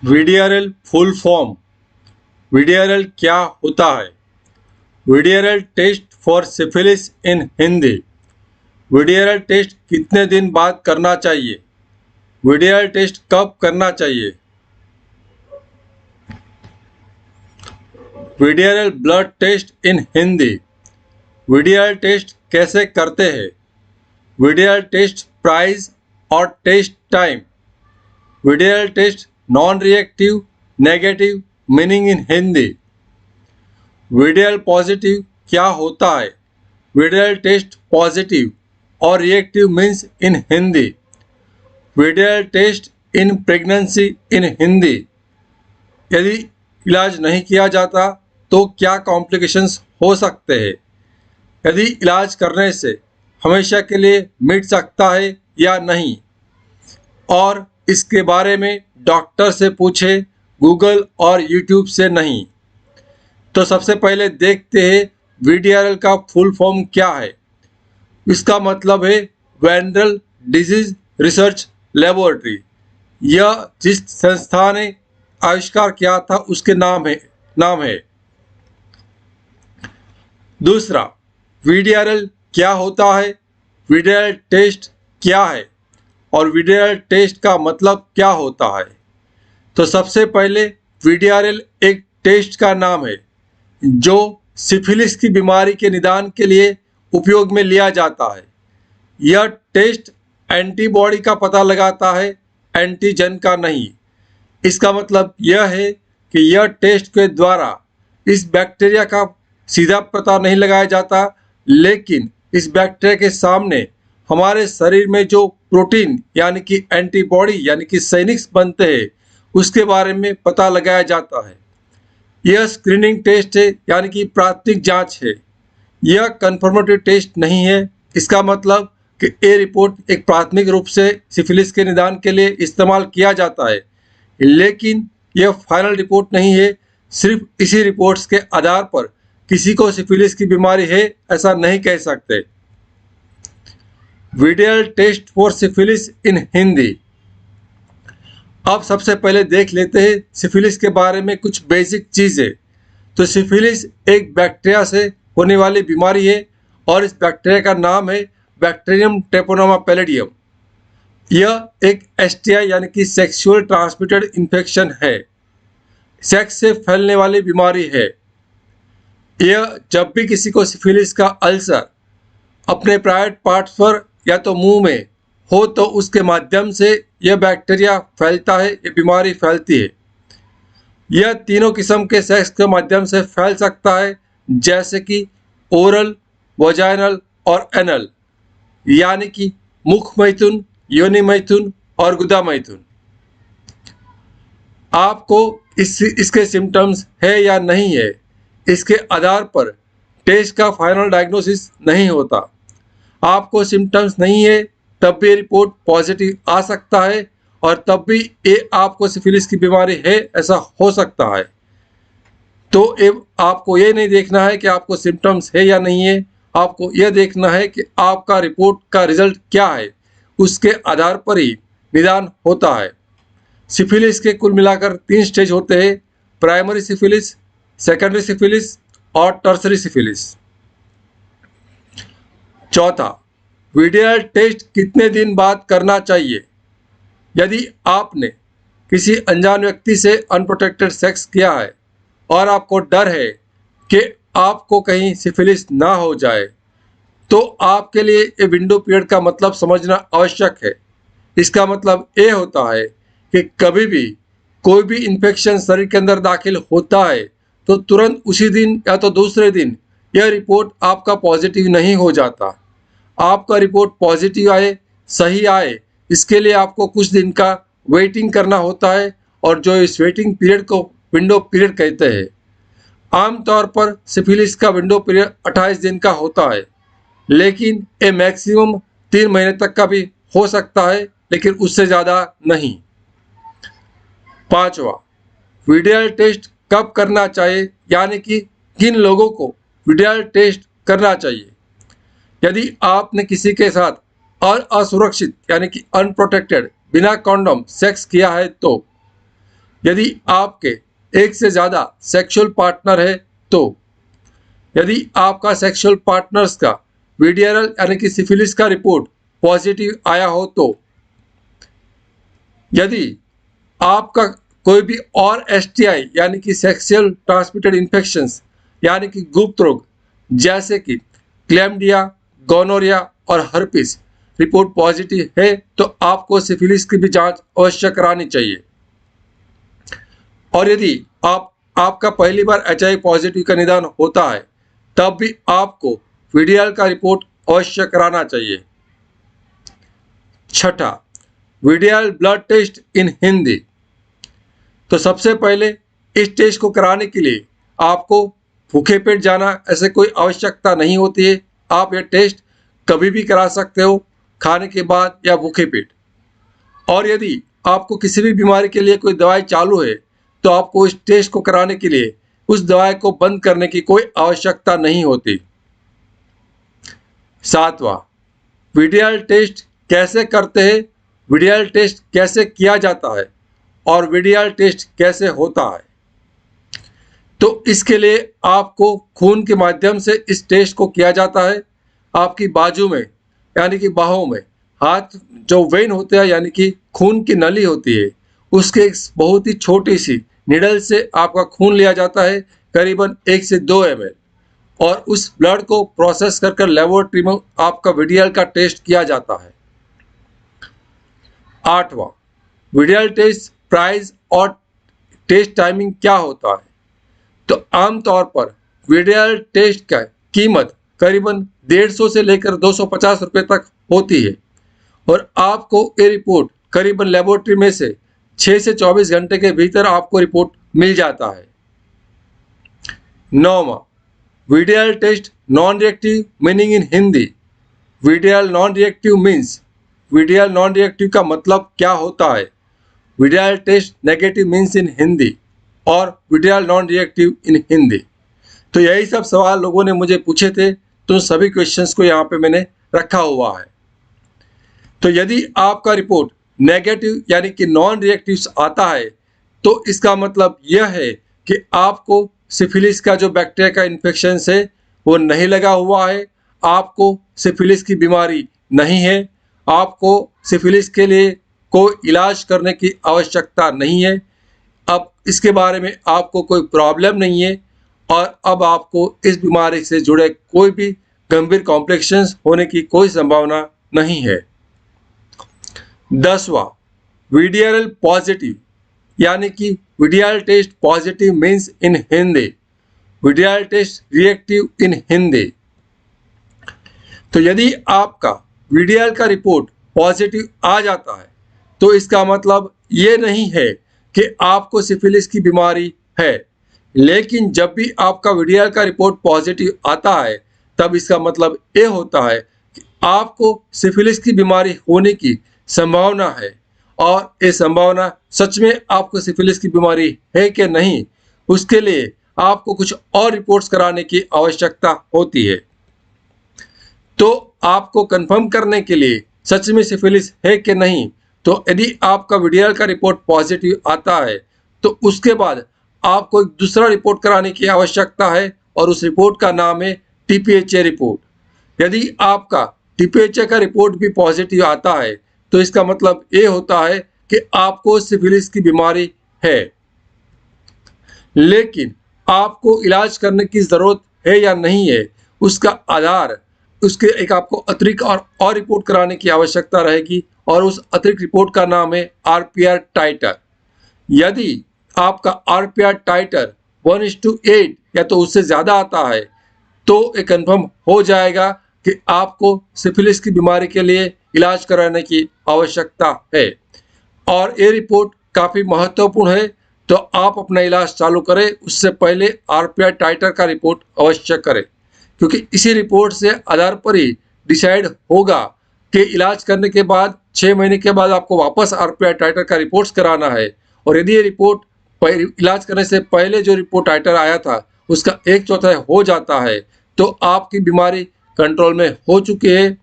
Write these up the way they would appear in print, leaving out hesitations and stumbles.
VDRL full form. VDRL क्या होता है? VDRL test for syphilis in Hindi. VDRL test कितने दिन बाद करना चाहिए? वीडीआरएल टेस्ट कब करना चाहिए? VDRL blood test in Hindi. VDRL test कैसे करते हैं? वीडीआरएल टेस्ट प्राइस और test time. VDRL test non reactive negative meaning in Hindi. VDRL positive क्या होता है? वीडीआरएल टेस्ट पॉजिटिव और reactive means in Hindi. VDRL test in pregnancy in Hindi. यदि इलाज नहीं किया जाता तो क्या कॉम्प्लिकेशंस हो सकते हैं? यदि इलाज करने से हमेशा के लिए मिट सकता है या नहीं, और इसके बारे में डॉक्टर से पूछे, गूगल और यूट्यूब से नहीं। तो सबसे पहले देखते हैं वीडीआरएल का फुल फॉर्म क्या है। इसका मतलब है वेनरल डिजीज रिसर्च लेबोरेटरी। यह जिस संस्था ने आविष्कार किया था उसके नाम है। दूसरा, वीडीआरएल क्या होता है? वीडीआरएल टेस्ट क्या है और वीडीआरएल टेस्ट का मतलब क्या होता है? तो सबसे पहले वीडीआरएल एक टेस्ट का नाम है जो सिफिलिस की बीमारी के निदान के लिए उपयोग में लिया जाता है। यह टेस्ट एंटीबॉडी का पता लगाता है, एंटीजन का नहीं। इसका मतलब यह है कि यह टेस्ट के द्वारा इस बैक्टीरिया का सीधा पता नहीं लगाया जाता, लेकिन इस बैक्टीरिया के सामने हमारे शरीर में जो प्रोटीन यानी कि एंटीबॉडी यानी कि सैनिक्स बनते हैं उसके बारे में पता लगाया जाता है। यह स्क्रीनिंग टेस्ट है यानी कि प्राथमिक जांच है। यह कन्फर्मेटरी टेस्ट नहीं है। इसका मतलब कि ये रिपोर्ट एक प्राथमिक रूप से सिफिलिस के निदान के लिए इस्तेमाल किया जाता है, लेकिन यह फाइनल रिपोर्ट नहीं है। सिर्फ इसी रिपोर्ट्स के आधार पर किसी को सिफिलिस की बीमारी है ऐसा नहीं कह सकते। VDRL test for syphilis in Hindi. अब सबसे पहले देख लेते हैं सिफिलिस के बारे में कुछ बेसिक चीज़ें। तो सिफिलिस एक बैक्टीरिया से होने वाली बीमारी है और इस बैक्टीरिया का नाम है बैक्टीरियम ट्रेपोनोमा पैलिडियम। यह एक एसटीआई यानी कि सेक्सुअल ट्रांसमिटेड इन्फेक्शन है। सेक्स से फैलने वाली बीमारी है। यह जब भी किसी को सिफिलिस का अल्सर अपने प्राइवेट पार्ट्स पर या तो मुंह में हो तो उसके माध्यम से यह बैक्टीरिया फैलता है, ये बीमारी फैलती है। यह तीनों किस्म के सेक्स के माध्यम से फैल सकता है, जैसे कि ओरल, वजाइनल और एनल, यानी कि मुख मैथुन, योनि मैथुन और गुदा मैथुन। आपको इसके सिम्टम्स है या नहीं है, इसके आधार पर टेस्ट का फाइनल डायग्नोसिस नहीं होता। आपको सिम्टम्स नहीं है तब भी रिपोर्ट पॉजिटिव आ सकता है और तब भी ये आपको सिफिलिस की बीमारी है ऐसा हो सकता है। तो आपको ये नहीं देखना है कि आपको सिम्टम्स है या नहीं है, आपको यह देखना है कि आपका रिपोर्ट का रिजल्ट क्या है। उसके आधार पर ही निदान होता है। सिफिलिस के कुल मिलाकर 3 स्टेज होते हैं: प्राइमरी सिफिलिस, सेकेंडरी सिफिलिस और टर्सरी सिफिलिस। चौथा, वीडीआरएल टेस्ट कितने दिन बाद करना चाहिए? यदि आपने किसी अनजान व्यक्ति से अनप्रोटेक्टेड सेक्स किया है और आपको डर है कि आपको कहीं सिफिलिस ना हो जाए, तो आपके लिए ये विंडो पीरियड का मतलब समझना आवश्यक है। इसका मतलब ये होता है कि कभी भी कोई भी इन्फेक्शन शरीर के अंदर दाखिल होता है तो तुरंत उसी दिन या तो दूसरे दिन यह रिपोर्ट आपका पॉजिटिव नहीं हो जाता। आपका रिपोर्ट पॉजिटिव आए, सही आए, इसके लिए आपको कुछ दिन का वेटिंग करना होता है, और जो इस वेटिंग पीरियड को विंडो पीरियड कहते हैं। आमतौर पर सिफिलिस का विंडो पीरियड 28 दिन का होता है, लेकिन ये मैक्सिमम 3 महीने तक का भी हो सकता है, लेकिन उससे ज़्यादा नहीं। पांचवा, वीडीआरएल टेस्ट कब करना चाहिए, यानी कि किन लोगों को वीडीआरएल टेस्ट करना चाहिए? यदि आपने किसी के साथ असुरक्षित यानी कि अनप्रोटेक्टेड बिना कॉन्डोम सेक्स किया है तो यदि आपके एक से ज़्यादा सेक्सुअल पार्टनर है तो यदि आपका सेक्सुअल पार्टनर्स का वीडियल यानी कि सिफिलिस का रिपोर्ट पॉजिटिव आया हो तो यदि आपका कोई भी और एसटीआई यानी कि सेक्सुअल ट्रांसमिटेड इन्फेक्शंस यानी कि गुप्त रोग जैसे कि क्लैमिडिया, गोनोरिया और हर्पिस रिपोर्ट पॉजिटिव है तो आपको सिफिलिस की भी जांच अवश्य करानी चाहिए। और यदि आपका पहली बार एचआईवी पॉजिटिव का निदान होता है तब भी आपको वीडियल का रिपोर्ट अवश्य कराना चाहिए। छठा, वीडियल ब्लड टेस्ट इन हिंदी। तो सबसे पहले इस टेस्ट को कराने के लिए आपको भूखे पेट जाना ऐसे कोई आवश्यकता नहीं होती है। आप यह टेस्ट कभी भी करा सकते हो, खाने के बाद या भूखे पेट। और यदि आपको किसी भी बीमारी के लिए कोई दवाई चालू है तो आपको इस टेस्ट को कराने के लिए उस दवाई को बंद करने की कोई आवश्यकता नहीं होती। सातवां, वीडियल टेस्ट कैसे करते हैं, वीडियल टेस्ट कैसे किया जाता है और वीडियल टेस्ट कैसे होता है। तो इसके लिए आपको खून के माध्यम से इस टेस्ट को किया जाता है। आपकी बाजू में यानी कि बाहों में हाथ जो वेन होते हैं यानी कि खून की नली होती है उसके एक बहुत ही छोटी सी निडल से आपका खून लिया जाता है करीबन 1 से 2 ml और उस ब्लड को प्रोसेस कर लेबोरेटरी में आपका वीडियल का टेस्ट किया जाता है। आठवां, वीडियल टेस्ट प्राइस और टेस्ट टाइमिंग क्या होता है। तो आमतौर पर वीडियल टेस्ट का कीमत करीबन 150 से लेकर 250 रुपये तक होती है और आपको ये रिपोर्ट करीबन लेबोरेटरी में से 6 से 24 घंटे के भीतर आपको रिपोर्ट मिल जाता है। नौवां, VDRL test non reactive meaning in Hindi. VDRL non reactive means, VDRL non reactive का मतलब क्या होता है। VDRL test negative means in Hindi और VDRL non reactive in Hindi. तो यही सब सवाल लोगों ने मुझे पूछे थे तो सभी क्वेश्चंस को यहाँ पे मैंने रखा हुआ है। तो यदि आपका रिपोर्ट नेगेटिव यानी कि नॉन रिएक्टिव आता है तो इसका मतलब यह है कि आपको सिफिलिस का जो बैक्टीरिया का इन्फेक्शन है वो नहीं लगा हुआ है, आपको सिफिलिस की बीमारी नहीं है, आपको सिफिलिस के लिए कोई इलाज करने की आवश्यकता नहीं है। अब इसके बारे में आपको कोई प्रॉब्लम नहीं है और अब आपको इस बीमारी से जुड़े कोई भी गंभीर कॉम्प्लिकेशंस होने की कोई संभावना नहीं है। 10वां, वीडियल पॉजिटिव यानी कि VDRL test positive means in Hindi, VDRL test reactive in Hindi. तो यदि आपका वीडियल का रिपोर्ट पॉजिटिव आ जाता है तो इसका मतलब ये नहीं है कि आपको सिफिलिस की बीमारी है, लेकिन जब भी आपका वीडियल का रिपोर्ट पॉजिटिव आता है तब इसका मतलब ये होता है कि आपको सिफिलिस की बीमारी होने की संभावना है और ये संभावना सच में आपको सिफिलिस की बीमारी है कि नहीं उसके लिए आपको कुछ और रिपोर्ट्स कराने की आवश्यकता होती है। तो आपको कंफर्म करने के लिए सच में सिफिलिस है कि नहीं, तो यदि आपका वीडियल का रिपोर्ट पॉजिटिव आता है तो उसके बाद आपको एक दूसरा रिपोर्ट कराने की आवश्यकता है और उस रिपोर्ट का नाम है टीपीएचए रिपोर्ट। यदि आपका टीपीएचए का रिपोर्ट भी पॉजिटिव आता है तो इसका मतलब ये होता है कि आपको सिफिलिस की बीमारी है, लेकिन आपको इलाज करने की ज़रूरत है या नहीं है उसका आधार उसके एक आपको अतिरिक्त और रिपोर्ट कराने की आवश्यकता रहेगी और उस अतिरिक्त रिपोर्ट का नाम है आरपीआर टाइटर। यदि आपका आरपीआर टाइटर 1:8 या तो उससे ज़्यादा आता है तो ये कंफर्म हो जाएगा कि आपको सिफिलिस की बीमारी के लिए इलाज कराने की आवश्यकता है और ये रिपोर्ट काफ़ी महत्वपूर्ण है। तो आप अपना इलाज चालू करें उससे पहले आरपीआर टाइटर का रिपोर्ट अवश्य करें, क्योंकि इसी रिपोर्ट से आधार पर ही डिसाइड होगा कि इलाज करने के बाद 6 महीने के बाद आपको वापस आरपीआर टाइटर का रिपोर्ट्स कराना है। और यदि ये रिपोर्ट इलाज करने से पहले जो रिपोर्ट टाइटर आया था उसका 1/4 हो जाता है तो आपकी बीमारी कंट्रोल में हो चुकी है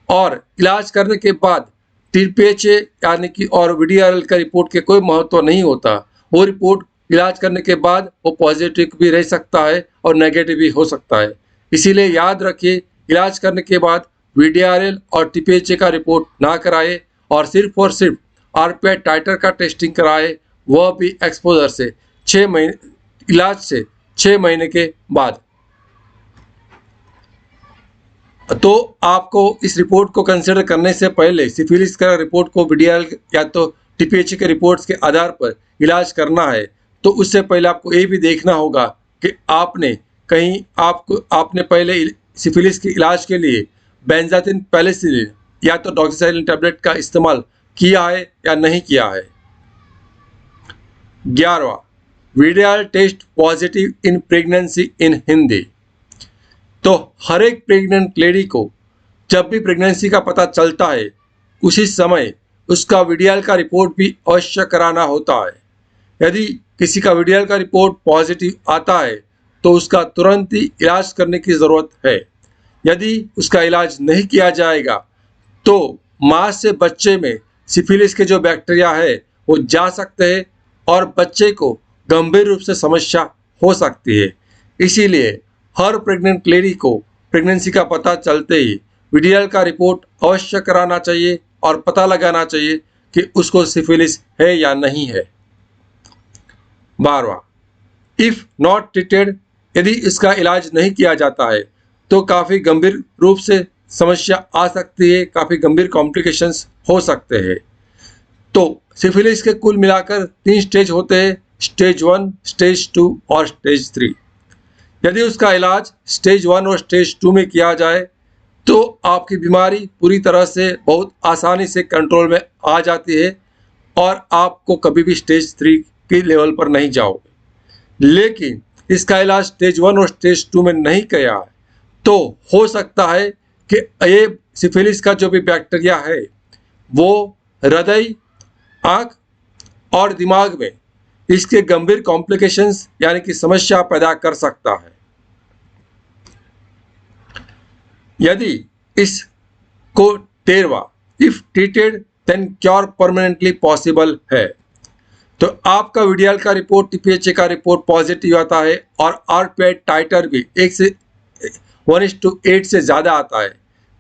और इलाज करने के बाद टीपीएचए यानी कि और वीडियल का रिपोर्ट के कोई महत्व नहीं होता वो रिपोर्ट इलाज करने के बाद वो पॉजिटिव भी रह सकता है और नेगेटिव भी हो सकता है। इसीलिए याद रखिए, इलाज करने के बाद वीडीआरएल और टीपीएचए का रिपोर्ट ना कराए और सिर्फ आरपीआई टाइटर का टेस्टिंग कराए, वह भी एक्सपोजर से 6 महीने इलाज से 6 महीने के बाद। तो आपको इस रिपोर्ट को कंसिडर करने से पहले सिफिलिस का रिपोर्ट को वीडीआरएल या तो टीपीएचए के रिपोर्ट्स के आधार पर इलाज करना है, तो उससे पहले आपको ये भी देखना होगा कि आपने पहले सिफिलिस के इलाज के लिए बेंजाथिन पेनिसिलिन या तो डॉक्सीसाइक्लिन टैबलेट का इस्तेमाल किया है या नहीं किया है। 11वां, VDRL test positive in pregnancy in Hindi. तो हर एक प्रेग्नेंट लेडी को जब भी प्रेगनेंसी का पता चलता है, उसी समय उसका वीडीआरएल का रिपोर्ट भी अवश्य कराना होता है। यदि किसी का वीडीआरएल का रिपोर्ट पॉजिटिव आता है तो उसका तुरंत ही इलाज करने की ज़रूरत है। यदि उसका इलाज नहीं किया जाएगा तो माँ से बच्चे में सिफिलिस के जो बैक्टीरिया है वो जा सकते हैं और बच्चे को गंभीर रूप से समस्या हो सकती है। इसीलिए हर प्रेग्नेंट लेडी को प्रेगनेंसी का पता चलते ही वीडीआरएल का रिपोर्ट अवश्य कराना चाहिए और पता लगाना चाहिए कि उसको सिफिलिस है या नहीं है। 12वां, इफ नॉट ट्रीटेड, यदि इसका इलाज नहीं किया जाता है तो काफ़ी गंभीर रूप से समस्या आ सकती है, काफ़ी गंभीर कॉम्प्लिकेशंस हो सकते हैं। तो सिफिलिस के कुल मिलाकर 3 स्टेज होते हैं, स्टेज 1, स्टेज 2 और स्टेज 3। यदि उसका इलाज स्टेज 1 और स्टेज 2 में किया जाए तो आपकी बीमारी पूरी तरह से बहुत आसानी से कंट्रोल में आ जाती है और आपको कभी भी स्टेज 3 के लेवल पर नहीं जाओगे। लेकिन इसका इलाज स्टेज 1 और स्टेज 2 में नहीं किया है तो हो सकता है कि ये सिफिलिस का जो भी बैक्टीरिया है वो हृदय, आँख और दिमाग में इसके गंभीर कॉम्प्लिकेशंस यानी कि समस्या पैदा कर सकता है। यदि इसको 13वां, if treated then cure permanently possible है। तो आपका वीडीआरएल का रिपोर्ट, टीपीएचए का रिपोर्ट पॉजिटिव आता है और आरपीआई टाइटर भी 1:8 से ज़्यादा आता है,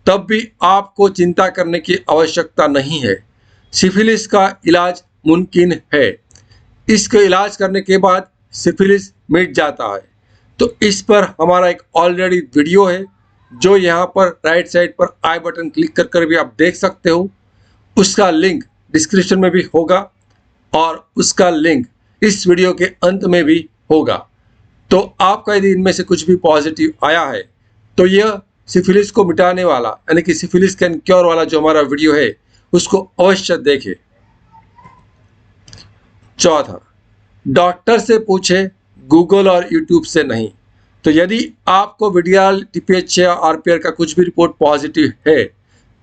तब भी आपको चिंता करने की आवश्यकता नहीं है। सिफिलिस का इलाज मुमकिन है। इसके इलाज करने के बाद सिफिलिस मिट जाता है। तो इस पर हमारा एक ऑलरेडी वीडियो है जो यहाँ पर राइट साइड पर आई बटन क्लिक कर भी आप देख सकते हो। उसका लिंक डिस्क्रिप्शन में भी होगा और उसका लिंक इस वीडियो के अंत में भी होगा। तो आपका यदि इनमें से कुछ भी पॉजिटिव आया है तो यह सिफिलिस को मिटाने वाला यानी कि सिफिलिस कैन क्योर वाला जो हमारा वीडियो है उसको अवश्य देखें। 14, डॉक्टर से पूछे, गूगल और यूट्यूब से नहीं। तो यदि आपको वीडीआरएल, टीपीएचए या आरपीआर का कुछ भी रिपोर्ट पॉजिटिव है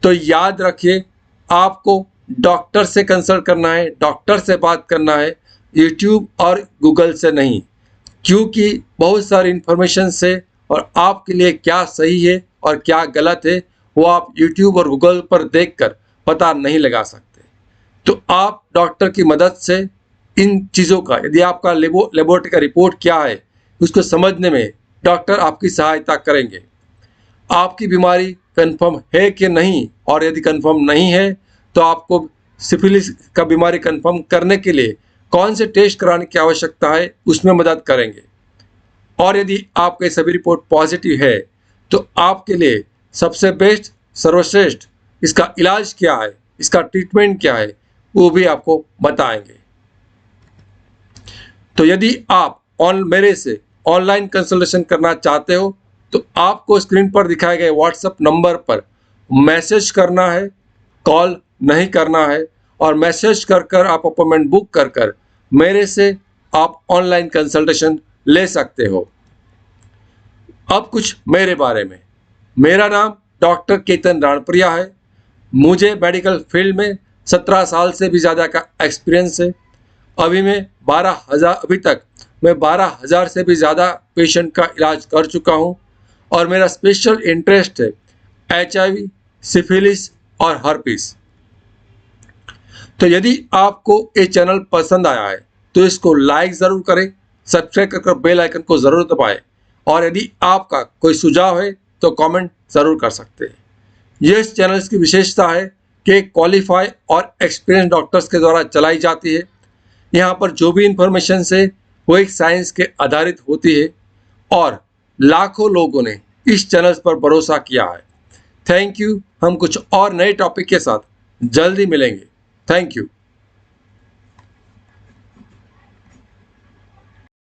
तो याद रखिए आपको डॉक्टर से कंसल्ट करना है, डॉक्टर से बात करना है, यूट्यूब और गूगल से नहीं। क्योंकि बहुत सारी इन्फॉर्मेशन से और आपके लिए क्या सही है और क्या गलत है वो आप यूट्यूब और गूगल पर देखकर पता नहीं लगा सकते। तो आप डॉक्टर की मदद से इन चीज़ों का, यदि आपका लेबोरेटरी का रिपोर्ट क्या है उसको समझने में डॉक्टर आपकी सहायता करेंगे। आपकी बीमारी कंफर्म है कि नहीं, और यदि कंफर्म नहीं है तो आपको सिफिलिस का बीमारी कंफर्म करने के लिए कौन से टेस्ट कराने की आवश्यकता है उसमें मदद करेंगे। और यदि आपके सभी रिपोर्ट पॉजिटिव है तो आपके लिए सबसे बेस्ट, सर्वश्रेष्ठ इसका इलाज क्या है, इसका ट्रीटमेंट क्या है वो भी आपको बताएंगे। तो यदि आप मेरे से ऑनलाइन कंसल्टेशन करना चाहते हो तो आपको स्क्रीन पर दिखाए गए व्हाट्सएप नंबर पर मैसेज करना है, कॉल नहीं करना है। और मैसेज कर आप अपॉइंटमेंट बुक कर मेरे से आप ऑनलाइन कंसल्टेशन ले सकते हो। अब कुछ मेरे बारे में। मेरा नाम डॉक्टर केतन राणप्रिया है। मुझे मेडिकल फील्ड में 17 साल से भी ज़्यादा का एक्सपीरियंस है। अभी तक मैं 12,000 से भी ज़्यादा पेशेंट का इलाज कर चुका हूँ और मेरा स्पेशल इंटरेस्ट है HIV, सिफिलिस और हर्पीस। तो यदि आपको ये चैनल पसंद आया है तो इसको लाइक ज़रूर करें, सब्सक्राइब कर बेल आइकन को ज़रूर दबाएं और यदि आपका कोई सुझाव है तो कमेंट ज़रूर कर सकते हैं। यह इस चैनल की विशेषता है कि क्वालिफाई और एक्सपीरियंस डॉक्टर्स के द्वारा चलाई जाती है। यहाँ पर जो भी इंफॉर्मेशन है वो एक साइंस के आधारित होती है और लाखों लोगों ने इस चैनल पर भरोसा किया है। Thank you. हम कुछ और नए टॉपिक के साथ जल्दी मिलेंगे। Thank you.